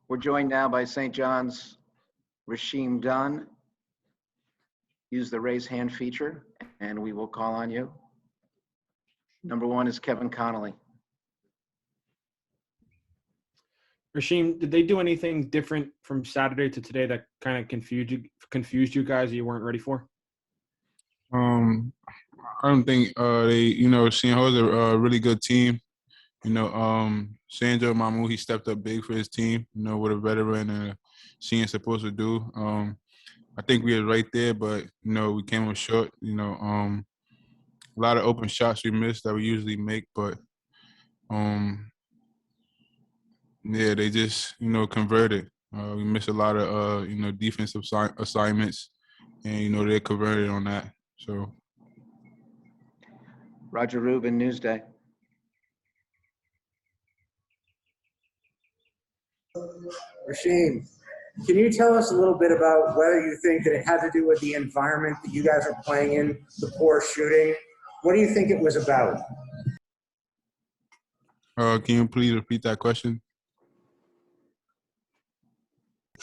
We're joined now by St. John's Rasheem Dunn. Use the raise hand feature and we will call on you. Number one is Kevin Connolly. Rasheem, did they do anything different from Saturday to today that kind of confused you guys that you weren't ready for? I don't think Seton Hall is a really good team. Sandro Mamu, he stepped up big for his team, what a veteran and a senior supposed to do. I think we were right there, but, we came up short. A lot of open shots we missed that we usually make, but, yeah, they just, converted. We missed a lot of, defensive assignments, and, they converted on that. So. Roger Rubin, Newsday. Rasheem, can you tell us a little bit about whether you think that it had to do with the environment that you guys are playing in, the poor shooting? What do you think it was about? Can you please repeat that question?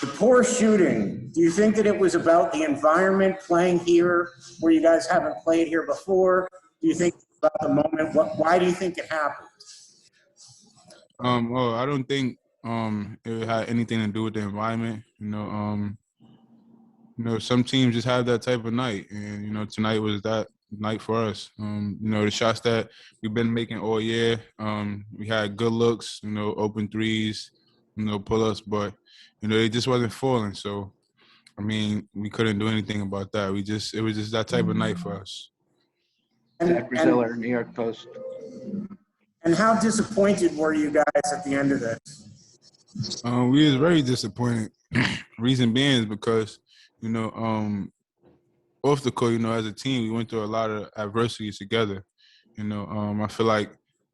The poor shooting, do you think that it was about the environment playing here where you guys haven't played here before? Do you think about the moment? Why do you think it happened? Well, I don't think it had anything to do with the environment. Some teams just have that type of night, and tonight was that night for us. The shots that we've been making all year, we had good looks, open threes, pull-ups, but it just wasn't falling. So, we couldn't do anything about that. It was just that type of night for us. Zach Braziller, New York Post. And how disappointed were you guys at the end of this? We was very disappointed. Reason being is because, off the court, as a team, we went through a lot of adversity together. I feel like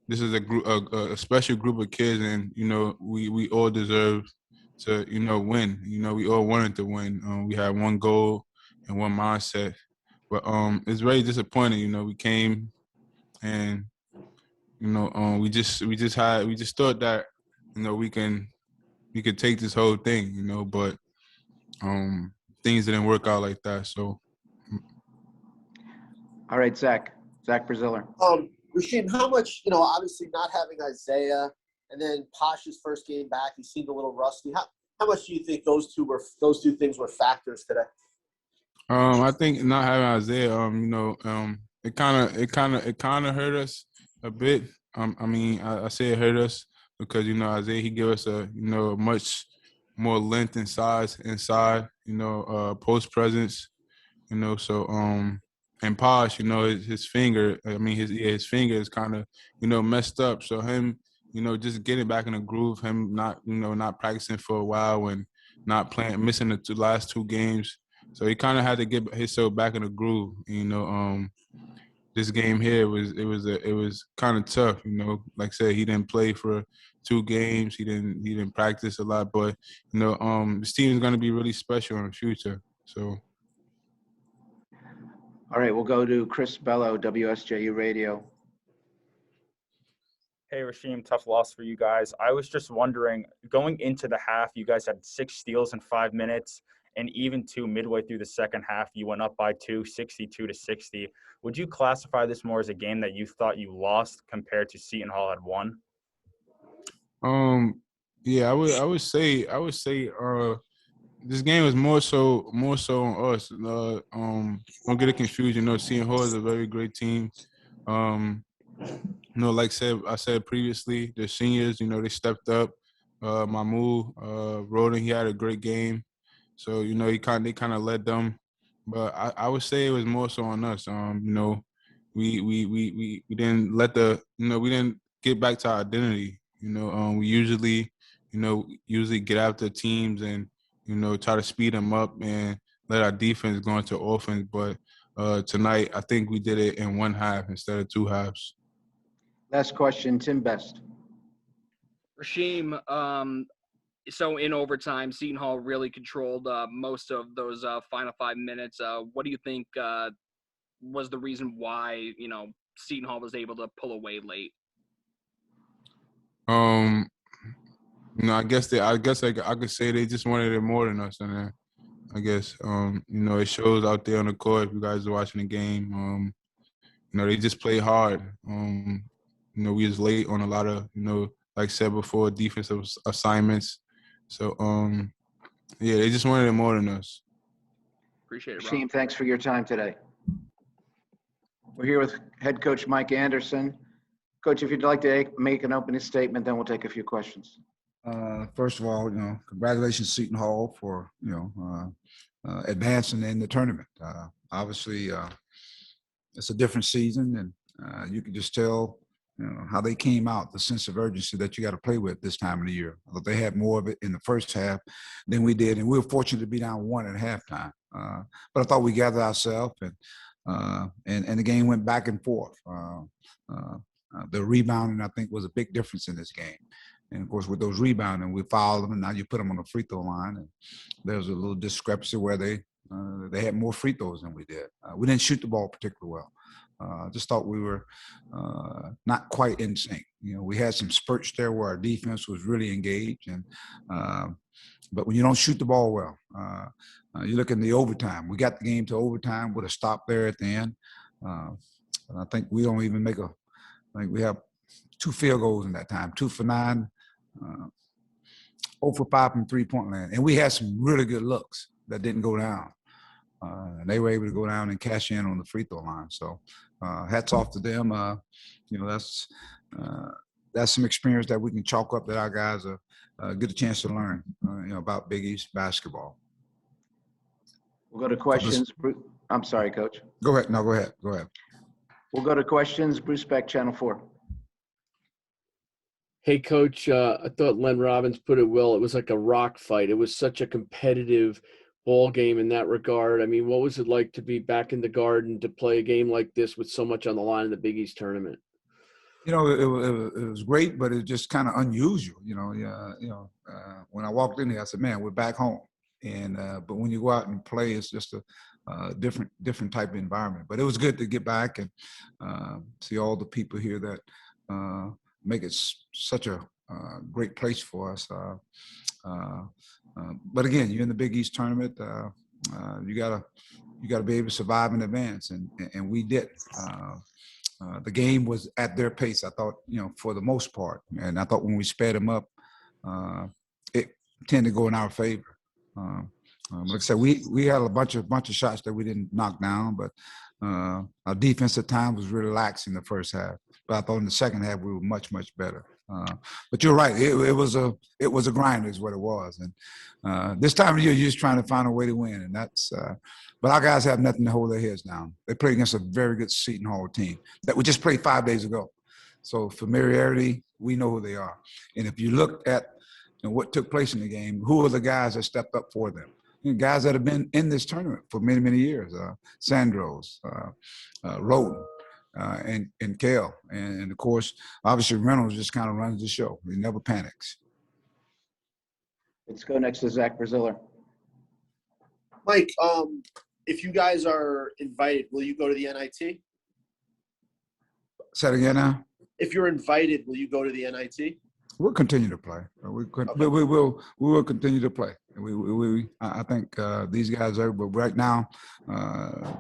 this is a special group of kids, and we all deserve to win. We all wanted to win. We had one goal and one mindset, but it's very disappointing. We came and we just thought that we could take this whole thing, but things didn't work out like that. So. All right, Zach Braziller. Rasheem, how much, obviously not having Isaiah and then Pasha's first game back, he seemed a little rusty. How much do you think those two things were factors today? I think not having Isaiah, it kind of hurt us a bit. I say it hurt us because Isaiah, he gave us a much more length and size inside, post presence, so and Posh, his finger, his finger is kind of, messed up. So him, just getting back in the groove, him not practicing for a while and not playing, missing the last two games. So he kind of had to get himself back in the groove. This game here it was kind of tough. Like I said, he didn't play for 2 games. He didn't practice a lot, but this team is going to be really special in the future. So. All right, we'll go to Chris Bello, WSJU Radio. Hey, Rasheem, tough loss for you guys. I was just wondering, going into the half, you guys had 6 steals in 5 minutes, and even 2 midway through the second half, you went up by 2, 62-60. Would you classify this more as a game that you thought you lost compared to Seton Hall had won? Yeah, I would say this game is more so on us. Don't get it confused. Seton Hall is a very great team. Like I said previously, the seniors, they stepped up. Mamu, Roden, he had a great game. So, they kind of led them. But I would say it was more so on us. We didn't let we didn't get back to our identity. We usually get after teams and, try to speed them up and let our defense go into offense. But tonight, I think we did it in one half instead of 2 halves. Last question, Tim Best. Rasheem, so in overtime, Seton Hall really controlled most of those final 5 minutes. What do you think was the reason why, Seton Hall was able to pull away late? You know, I guess I could say they just wanted it more than us, and then I guess you know, it shows out there on the court. If you guys are watching the game, you know, they just play hard. You know, we was late on a lot of, you know, like I said before, defensive assignments. So yeah, they just wanted it more than us. Appreciate it, Rob. Rasheem, thanks for your time today. We're here with head coach Mike Anderson. Coach, if you'd like to make an opening statement, then we'll take a few questions. First of all, you know, congratulations, Seton Hall, for, you know, advancing in the tournament. Obviously, it's a different season, and you can just tell, you know, how they came out, the sense of urgency that you got to play with this time of the year. They had more of it in the first half than we did, and we were fortunate to be down 1 at halftime. But I thought we gathered ourselves, and the game went back and forth. The rebounding, I think, was a big difference in this game. And of course, with those rebounding, we fouled them, and now you put them on the free throw line. And there was a little discrepancy where they had more free throws than we did. We didn't shoot the ball particularly well. I just thought we were not quite in sync. You know, we had some spurts there where our defense was really engaged, and but when you don't shoot the ball well, you look in the overtime. We got the game to overtime with a stop there at the end. And I think we don't even make I think we have 2 field goals in that time, 2 for 9, 0 for 5 from three-point land. And we had some really good looks that didn't go down. And they were able to go down and cash in on the free throw line. So hats off to them. You know, that's some experience that we can chalk up that our guys get a chance to learn, you know, about Big East basketball. We'll go to questions. I'm sorry, Coach. Go ahead. No, go ahead. Go ahead. We'll go to questions. Bruce Beck, Channel 4. Hey, Coach, I thought Len Robbins put it well. It was like a rock fight. It was such a competitive ball game in that regard. I mean, what was it like to be back in the Garden to play a game like this with so much on the line in the Big East tournament? You know, it was great, but it's just kind of unusual. You know, when I walked in here, I said, "Man, we're back home." And but when you go out and play, it's just a different type of environment. But it was good to get back and see all the people here that make it such a great place for us. But again, you're in the Big East tournament. You gotta be able to survive in advance, and we did. The game was at their pace, I thought, you know, for the most part. And I thought when we sped them up, it tended to go in our favor. Like I said, we had a bunch of shots that we didn't knock down, but our defense at times was really lax in the first half. But I thought in the second half we were much better. But you're right, it was a grind, is what it was. And this time of year, you're just trying to find a way to win, and that's. But our guys have nothing to hold their heads down. They play against a very good Seton Hall team that we just played 5 days ago. So familiarity, we know who they are. And if you look at, you know, what took place in the game, who are the guys that stepped up for them? You know, guys that have been in this tournament for many years. Sandros, Roden, and Kale. And of course, obviously Reynolds just kind of runs the show. He never panics. Let's go next to Zach Braziller. Mike, if you guys are invited, will you go to the NIT? Say it again now. If you're invited, will you go to the NIT? We'll continue to play. We will continue to play. I think these guys are. But right now, the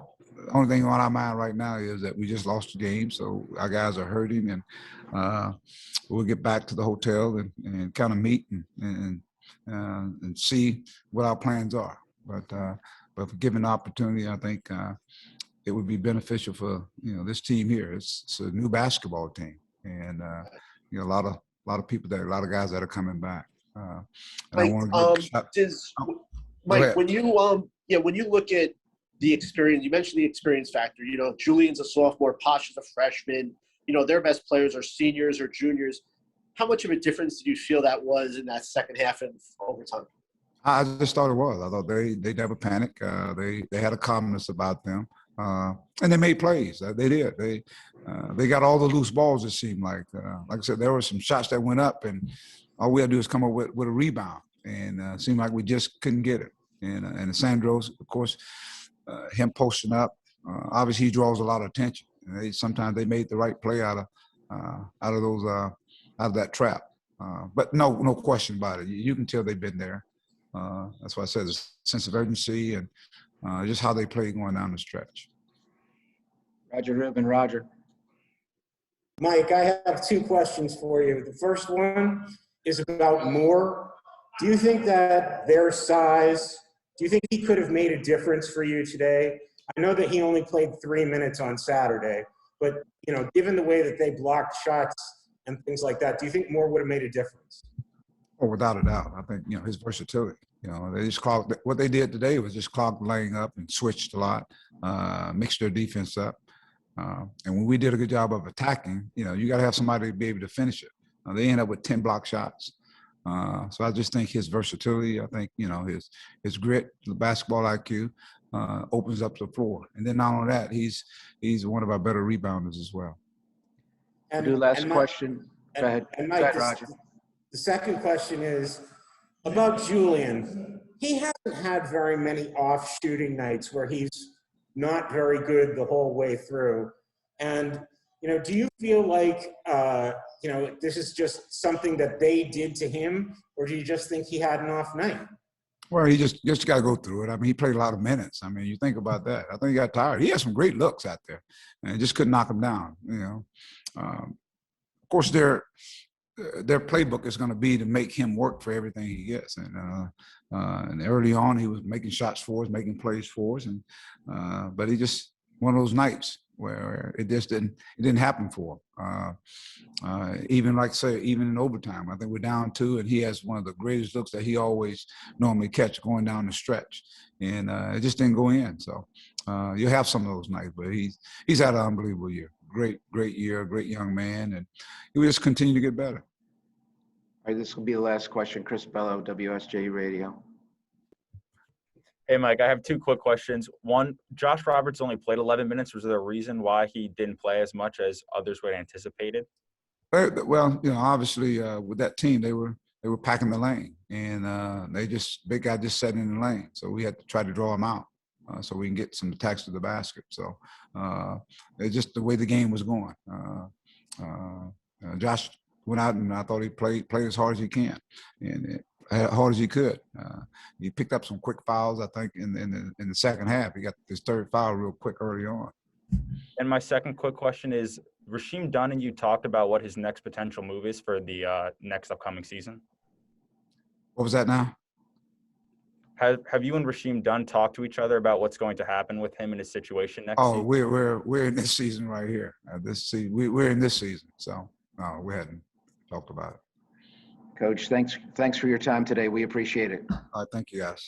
only thing on our mind right now is that we just lost the game, so our guys are hurting, and we'll get back to the hotel and kind of meet and see what our plans are. But for given the opportunity, I think it would be beneficial for, you know, this team here. It's a new basketball team, and you know, a lot of people there, a lot of guys that are coming back. Mike, when you look at the experience, you mentioned the experience factor. You know, Julian's a sophomore, Posh is a freshman. You know, their best players are seniors or juniors. How much of a difference did you feel that was in that second half and overtime? I just thought it was. I thought they never panicked. They had a calmness about them, and they made plays. They did. They got all the loose balls. It seemed like I said, there were some shots that went up, and all we had to do is come up with a rebound, and it seemed like we just couldn't get it. And Sandros, of course, him posting up. Obviously, he draws a lot of attention. And sometimes they made the right play out of that trap. But no question about it. You can tell they've been there. That's why I said the sense of urgency and just how they play going down the stretch. Roger Rubin, Roger. Mike, I have two questions for you. The first one is about Moore. Do you think that their size, do you think he could have made a difference for you today? I know that he only played 3 minutes on Saturday, but given the way that they blocked shots and things like that, do you think Moore would have made a difference? Oh, without a doubt. I think, his versatility, they just clogged, what they did today was just clogged the lane up and switched a lot, mixed their defense up. And when we did a good job of attacking, you got to have somebody to be able to finish it. They end up with 10 block shots. So I just think his versatility, I think, his grit, the basketball IQ opens up the floor. And then not only that, he's one of our better rebounders as well. We'll do last question. Go ahead. And Go Mike, ahead, Roger. the second question is about Julian. He hasn't had very many off shooting nights where he's not very good the whole way through. And, do you feel like, this is just something that they did to him, or do you just think he had an off night? Well, he just got to go through it. I mean, he played a lot of minutes. I mean, you think about that. I think he got tired. He had some great looks out there, and just couldn't knock him down. Of course, their playbook is going to be to make him work for everything he gets. And early on, he was making shots for us, making plays for us, and but he just one of those nights where it just didn't happen for him. Even like say, even in overtime, I think we're down 2, and he has one of the greatest looks that he always normally catch going down the stretch, and it just didn't go in. So you'll have some of those nights, but he's had an unbelievable year. Great year, great young man, and he will just continue to get better. All right, this will be the last question. Chris Bello, WSJ Radio. Hey, Mike, I have 2 quick questions. One, Josh Roberts only played 11 minutes. Was there a reason why he didn't play as much as others would have anticipated? Well, obviously with that team, they were packing the lane, and big guy just sat in the lane, so we had to try to draw him out so we can get some attacks to the basket. So it's just the way the game was going. Josh went out, and I thought he played as hard as he can, and as hard as he could. He picked up some quick fouls, I think, in the second half. He got his third foul real quick early on. And my second quick question is, Rasheem Dunn and you talked about what his next potential move is for the next upcoming season. What was that now? Have you and Rasheem Dunn talked to each other about what's going to happen with him and his situation next season? We're in this season right here. We're in this season, so no, we hadn't talked about it. Coach, thanks for your time today. We appreciate it. Thank you, guys.